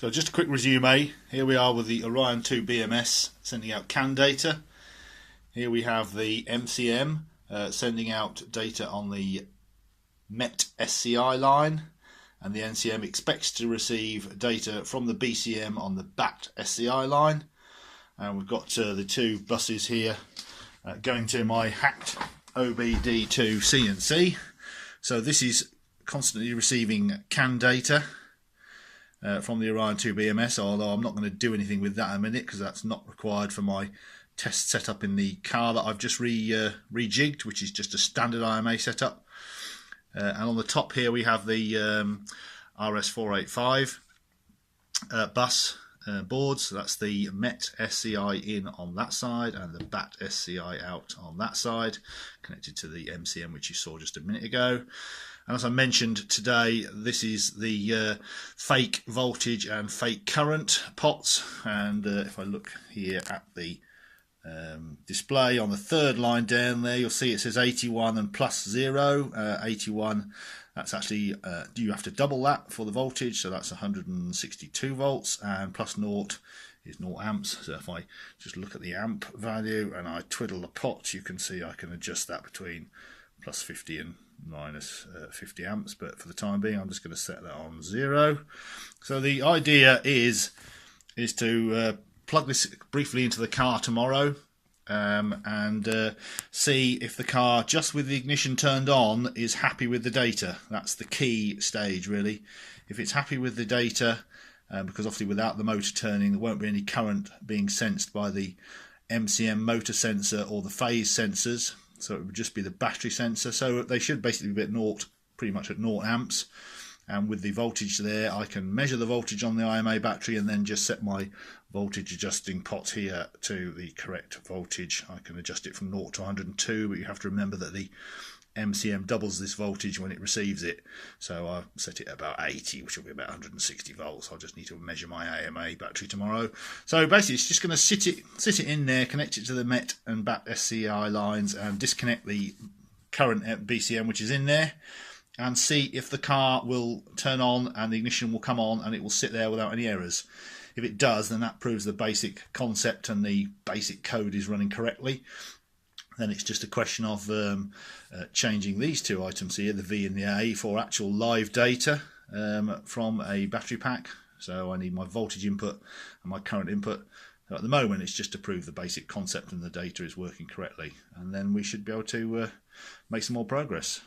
So just a quick resume. Here we are with the Orion 2 BMS sending out CAN data. Here we have the MCM sending out data on the MET SCI line, and the NCM expects to receive data from the BCM on the BAT SCI line. And we've got the two buses here going to my hacked OBD2 CNC. So this is constantly receiving CAN data from the Orion 2 BMS, although I'm not going to do anything with that in a minute because that's not required for my test setup in the car that I've just rejigged, which is just a standard IMA setup. And on the top here we have the RS485 bus boards. So that's the MET SCI in on that side and the BAT SCI out on that side, connected to the MCM which you saw just a minute ago. And as I mentioned today, this is the fake voltage and fake current pots. And if I look here at the display on the third line down there, you'll see it says 81 and plus 0. 81, that's actually, you have to double that for the voltage, so that's 162 volts, and plus 0 is 0 amps. So if I just look at the amp value and I twiddle the pot, you can see I can adjust that between plus 50 and minus 50 amps, but for the time being I'm just going to set that on 0. So the idea is to plug this briefly into the car tomorrow and see if the car, just with the ignition turned on, is happy with the data. That's the key stage really. If it's happy with the data, because obviously without the motor turning there won't be any current being sensed by the MCM motor sensor or the phase sensors, so it would just be the battery sensor. So they should basically be at 0, pretty much at 0 amps. And with the voltage there, I can measure the voltage on the IMA battery and then just set my voltage adjusting pot here to the correct voltage. I can adjust it from 0 to 102, but you have to remember that the MCM doubles this voltage when it receives it. So I set it at about 80, which will be about 160 volts. I'll just need to measure my AMA battery tomorrow. So basically it's just going to sit it in there, connect it to the MET and BAT SCI lines and disconnect the current BCM which is in there, and see if the car will turn on and the ignition will come on and it will sit there without any errors. If it does, then that proves the basic concept and the basic code is running correctly. Then it's just a question of changing these two items here, the V and the A, for actual live data from a battery pack. So I need my voltage input and my current input. So at the moment it's just to prove the basic concept and the data is working correctly, and then we should be able to make some more progress.